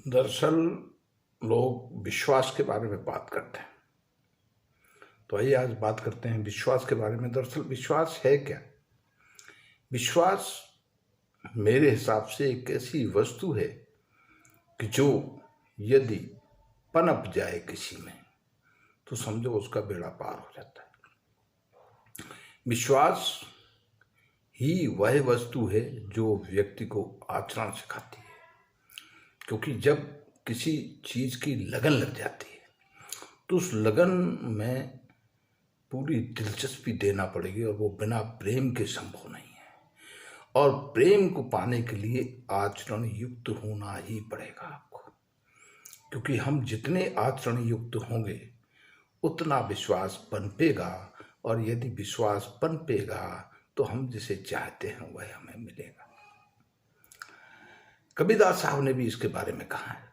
दरअसल लोग विश्वास के बारे में बात करते हैं। तो आइए आज बात करते हैं विश्वास के बारे में। दरअसल विश्वास है क्या? विश्वास मेरे हिसाब से एक ऐसी वस्तु है कि जो यदि पनप जाए किसी में तो समझो उसका बेड़ा पार हो जाता है। विश्वास ही वह वस्तु है जो व्यक्ति को आचरण सिखाती है, क्योंकि जब किसी चीज की लगन लग जाती है तो उस लगन में पूरी दिलचस्पी देना पड़ेगी और वो बिना प्रेम के संभव नहीं है। और प्रेम को पाने के लिए आचरण युक्त होना ही पड़ेगा आपको, क्योंकि हम जितने आचरण युक्त होंगे उतना विश्वास पनपेगा, और यदि विश्वास पनपेगा तो हम जिसे चाहते हैं वह हमें मिलेगा। कबीरदास साहब ने भी इसके बारे में कहा है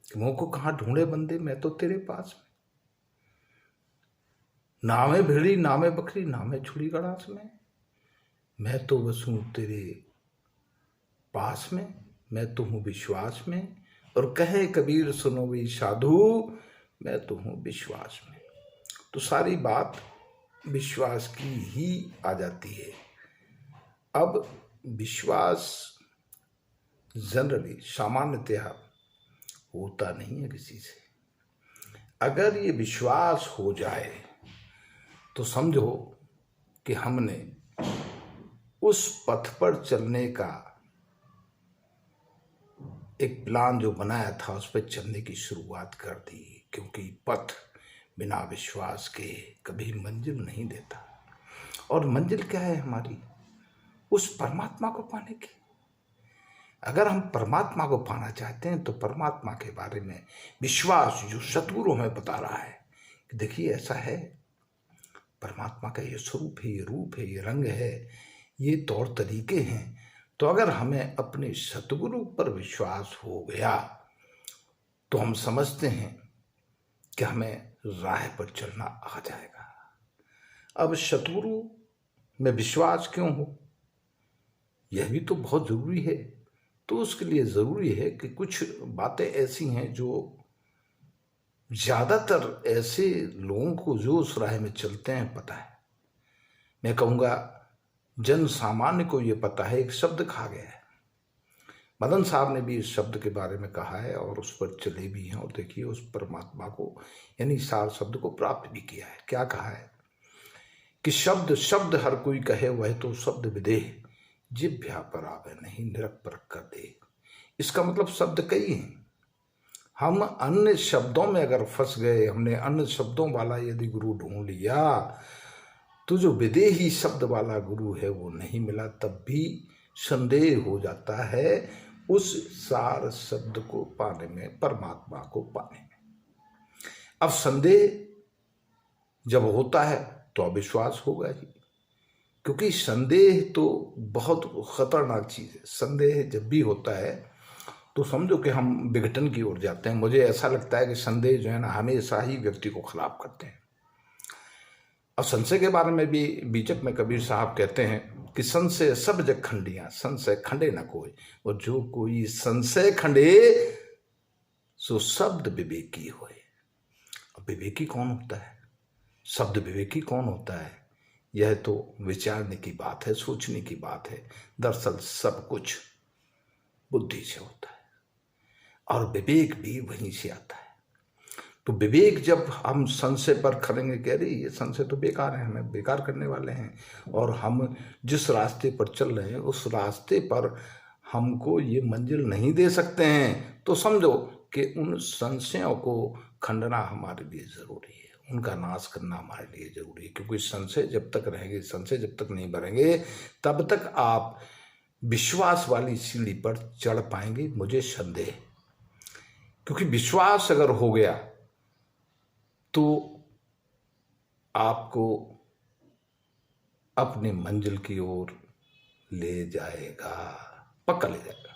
कि मुँह को कहाँ ढूंढे बंदे, मैं तो तेरे पास में। नामे भेड़ी नामे बकरी नामे छुड़ी गड़ास में, मैं तो बसूं तेरे पास में, मैं तो हूँ विश्वास में। और कहे कबीर सुनो भी साधु, मैं तो हूँ विश्वास में। तो सारी बात विश्वास की ही आ जाती है। अब विश्वास जनरली सामान्यतः होता नहीं है किसी से। अगर ये विश्वास हो जाए तो समझो कि हमने उस पथ पर चलने का एक प्लान जो बनाया था उस पर चलने की शुरुआत कर दी, क्योंकि पथ बिना विश्वास के कभी मंजिल नहीं देता। और मंजिल क्या है हमारी? उस परमात्मा को पाने की। अगर हम परमात्मा को पाना चाहते हैं तो परमात्मा के बारे में विश्वास जो सतगुरु हमें बता रहा है कि देखिए ऐसा है, परमात्मा का ये स्वरूप है, ये रूप है, ये रंग है, ये तौर तरीके हैं। तो अगर हमें अपने सतगुरु पर विश्वास हो गया तो हम समझते हैं कि हमें राह पर चलना आ जाएगा। अब सतगुरु में विश्वास क्यों हो, यह भी तो बहुत जरूरी है। तो उसके लिए ज़रूरी है कि कुछ बातें ऐसी हैं जो ज़्यादातर ऐसे लोगों को जो उस राह में चलते हैं पता है। मैं कहूँगा जन सामान्य को ये पता है। एक शब्द कहा गया है, मदन साहब ने भी इस शब्द के बारे में कहा है और उस पर चले भी हैं। और देखिए उस परमात्मा को यानी सार शब्द को प्राप्त भी किया है। क्या कहा है कि शब्द शब्द हर कोई कहे वह तो शब्द विदेह, जिभ्या पर आवे नहीं निरख परख कर दे। इसका मतलब शब्द कई हैं। हम अन्य शब्दों में अगर फंस गए, हमने अन्य शब्दों वाला यदि गुरु ढूंढ लिया तो जो विदेही शब्द वाला गुरु है वो नहीं मिला, तब भी संदेह हो जाता है उस सार शब्द को पाने में, परमात्मा को पाने में। अब संदेह जब होता है तो अविश्वास होगा ही, क्योंकि संदेह तो बहुत खतरनाक चीज़ है। संदेह जब भी होता है तो समझो कि हम विघटन की ओर जाते हैं। मुझे ऐसा लगता है कि संदेह जो है ना हमेशा ही व्यक्ति को खराब करते हैं। और संशय के बारे में भी बीचक में कबीर साहब कहते हैं कि संशय सब जग खंडियां, संशय खंडे न कोई, और जो कोई संशय खंडे सो शब्द विवेकी होए। अब विवेकी कौन होता है, शब्द विवेकी कौन होता है, यह तो विचारने की बात है, सोचने की बात है। दरअसल सब कुछ बुद्धि से होता है और विवेक भी वहीं से आता है। तो विवेक जब हम संशय पर खड़ेंगे, कह रही ये संशय तो बेकार है, हमें बेकार करने वाले हैं, और हम जिस रास्ते पर चल रहे हैं उस रास्ते पर हमको ये मंजिल नहीं दे सकते हैं, तो समझो कि उन संशयों को खंडना हमारे लिए ज़रूरी है, उनका नाश करना हमारे लिए ज़रूरी है। क्योंकि संशय जब तक रहेंगे, संशय जब तक नहीं भरेंगे तब तक आप विश्वास वाली सीढ़ी पर चढ़ पाएंगे, मुझे संदेह। क्योंकि विश्वास अगर हो गया तो आपको अपने मंजिल की ओर ले जाएगा, पक्का ले जाएगा।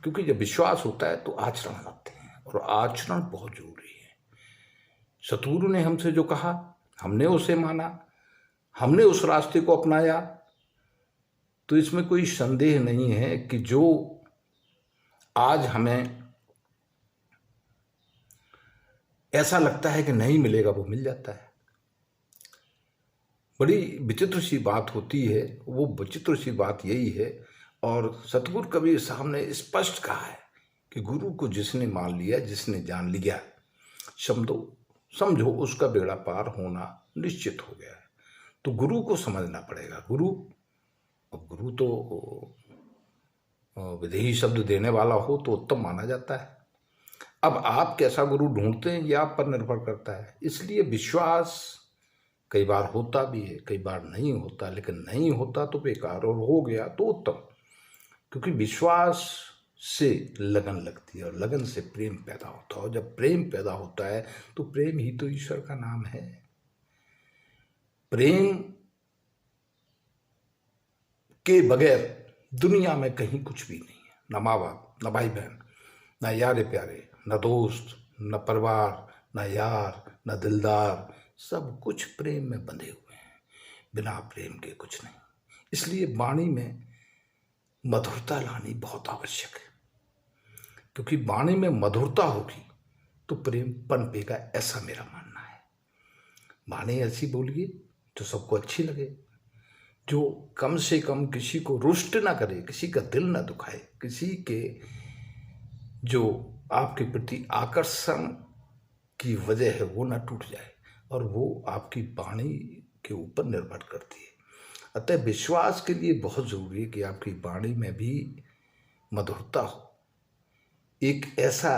क्योंकि जब विश्वास होता है तो आचरण आते हैं, और आचरण बहुत जरूरी है। सतगुरु ने हमसे जो कहा हमने उसे माना, हमने उस रास्ते को अपनाया, तो इसमें कोई संदेह नहीं है कि जो आज हमें ऐसा लगता है कि नहीं मिलेगा, वो मिल जाता है। बड़ी विचित्र सी बात होती है, वो विचित्र सी बात यही है। और सतगुरु कबीर साहब ने स्पष्ट कहा है कि गुरु को जिसने मान लिया, जिसने जान लिया, समझो उसका बेड़ा पार होना निश्चित हो गया है। तो गुरु को समझना पड़ेगा। गुरु तो विदेही शब्द देने वाला हो तो उत्तम माना जाता है। अब आप कैसा गुरु ढूंढते हैं ये आप पर निर्भर करता है। इसलिए विश्वास कई बार होता भी है, कई बार नहीं होता, लेकिन नहीं होता तो बेकार, और हो गया तो उत्तम। क्योंकि विश्वास से लगन लगती है और लगन से प्रेम पैदा होता है, और जब प्रेम पैदा होता है तो प्रेम ही तो ईश्वर का नाम है। प्रेम के बगैर दुनिया में कहीं कुछ भी नहीं है। न माँ बाप, न भाई बहन, न यारे प्यारे, न दोस्त, न परिवार, न यार, न दिलदार, सब कुछ प्रेम में बंधे हुए हैं। बिना प्रेम के कुछ नहीं। इसलिए वाणी में मधुरता लानी बहुत आवश्यक है, क्योंकि वाणी में मधुरता होगी तो प्रेम पनपेगा, ऐसा मेरा मानना है। वाणी ऐसी बोलिए जो सबको अच्छी लगे, जो कम से कम किसी को रुष्ट ना करे, किसी का दिल ना दुखाए, किसी के जो आपके प्रति आकर्षण की वजह है वो ना टूट जाए, और वो आपकी वाणी के ऊपर निर्भर करती है। अतः विश्वास के लिए बहुत जरूरी है कि आपकी वाणी में भी मधुरता हो। एक ऐसा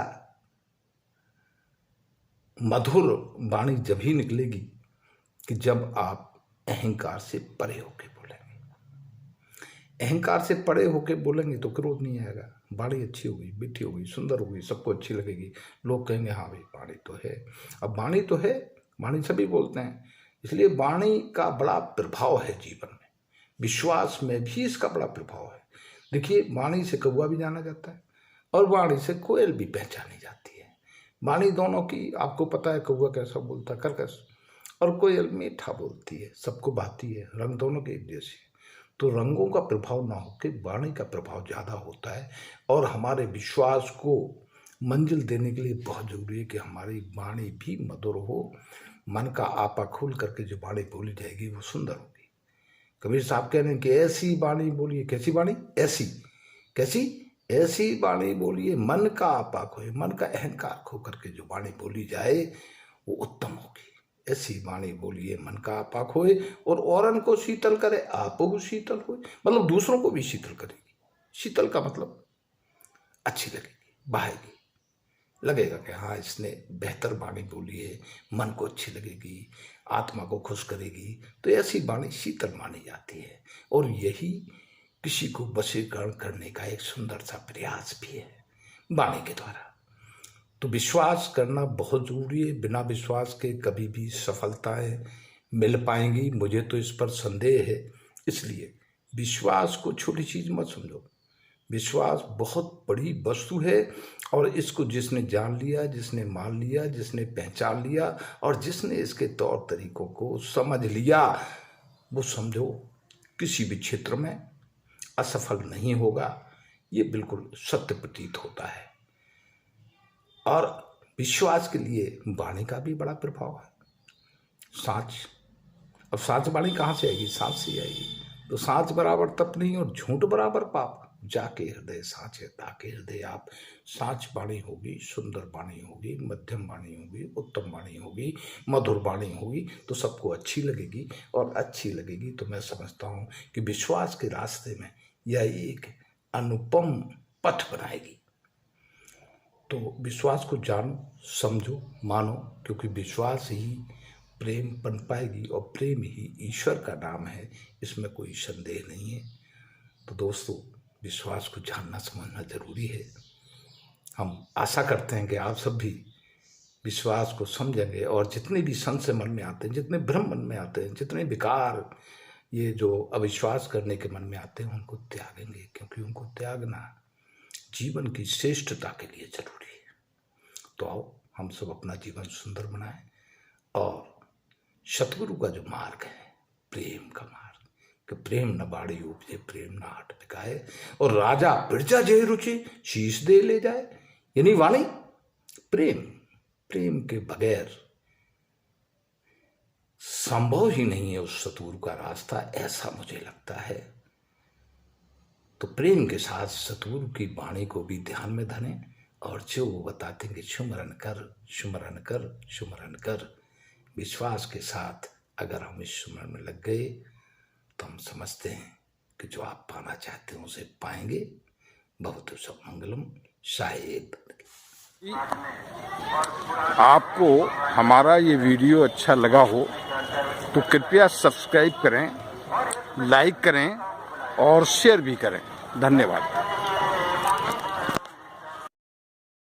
मधुर वाणी जब ही निकलेगी कि जब आप अहंकार से परे होके बोलेंगे। अहंकार से परे होके बोलेंगे तो क्रोध नहीं आएगा। वाणी अच्छी होगी, मीठी होगी, सुंदर होगी, सबको अच्छी लगेगी, लोग कहेंगे हाँ भाई वाणी तो है। अब वाणी तो है, वाणी सभी बोलते हैं, इसलिए वाणी का बड़ा प्रभाव है जीवन में। विश्वास में भी इसका बड़ा प्रभाव है। देखिए, वाणी से कौवा भी जाना जाता है और वाणी से कोयल भी पहचानी जाती है। वाणी दोनों की, आपको पता है कौवा कैसा बोलता है, कर्कश, और कोयल मीठा बोलती है, सबको भाती है, रंग दोनों के एक जैसे। तो रंगों का प्रभाव ना होकर वाणी का प्रभाव ज़्यादा होता है, और हमारे विश्वास को मंजिल देने के लिए बहुत जरूरी है कि हमारी वाणी भी मधुर हो। मन का आपा खोल करके जो वाणी बोली जाएगी वो सुंदर होगी। कबीर साहब कह रहे हैं कि ऐसी वाणी बोलिए, कैसी वाणी, ऐसी, कैसी, ऐसी वाणी बोलिए मन का आपा खोए, मन का अहंकार खो करके जो वाणी बोली जाए वो उत्तम होगी। ऐसी वाणी बोलिए मन का आपा खोए, और औरन को शीतल करे, आप को शीतल होए, मतलब दूसरों को भी शीतल करेगी। शीतल का मतलब अच्छी लगेगी, बहाएगी, लगेगा कि हाँ इसने बेहतर वाणी बोली है, मन को अच्छी लगेगी, आत्मा को खुश करेगी। तो ऐसी वाणी शीतल मानी जाती है, और यही किसी को वशीकरण करने का एक सुंदर सा प्रयास भी है वाणी के द्वारा। तो विश्वास करना बहुत जरूरी है। बिना विश्वास के कभी भी सफलताएं मिल पाएंगी, मुझे तो इस पर संदेह है। इसलिए विश्वास को छोटी चीज मत समझो। विश्वास बहुत बड़ी वस्तु है, और इसको जिसने जान लिया, जिसने मान लिया, जिसने पहचान लिया, और जिसने इसके तौर तरीकों को समझ लिया, वो समझो किसी भी क्षेत्र में असफल नहीं होगा। ये बिल्कुल सत्य प्रतीत होता है। और विश्वास के लिए वाणी का भी बड़ा प्रभाव है। साँच, अब साँच वाणी कहाँ से आएगी? साँच से आएगी। तो साँच बराबर तप नहीं और झूठ बराबर पाप। जाके हृदय साँच है, ताके हृदय आप। साँच वाणी होगी, सुंदर वाणी होगी, मध्यम वाणी होगी, उत्तम वाणी होगी, मधुर वाणी होगी, तो सबको अच्छी लगेगी। और अच्छी लगेगी तो मैं समझता हूँ कि विश्वास के रास्ते में यह एक अनुपम पथ बनाएगी। तो विश्वास को जानो, समझो, मानो, क्योंकि विश्वास ही प्रेम बन पाएगी, और प्रेम ही ईश्वर का नाम है, इसमें कोई संदेह नहीं है। तो दोस्तों, विश्वास को जानना समझना जरूरी है। हम आशा करते हैं कि आप सब भी विश्वास को समझेंगे, और जितने भी संशय मन में आते हैं, जितने भ्रम मन में आते हैं, जितने विकार ये जो अविश्वास करने के मन में आते हैं, उनको त्यागेंगे, क्योंकि उनको त्यागना जीवन की श्रेष्ठता के लिए जरूरी है। तो आओ हम सब अपना जीवन सुंदर बनाएं, और सतगुरु का जो मार्ग है, प्रेम का मार्ग, कि प्रेम न बाड़ी उपजे, प्रेम न हाट बिकाए, और राजा प्रजा जे रुचि शीश दे ले जाए। यानी वाणी प्रेम, प्रेम के बगैर संभव ही नहीं है उस सतगुरु का रास्ता, ऐसा मुझे लगता है। तो प्रेम के साथ सतगुरु की वाणी को भी ध्यान में धरें, और जो वो बताते हैं कि सुमरन कर, सुमरन कर, सुमरन कर, विश्वास के साथ अगर हम इस सुमरन में लग गए तो हम समझते हैं कि जो आप पाना चाहते हैं उसे पाएंगे। बहुत सब मंगलम। शायद आपको हमारा ये वीडियो अच्छा लगा हो तो कृपया सब्सक्राइब करें, लाइक करें और शेयर भी करें। धन्यवाद।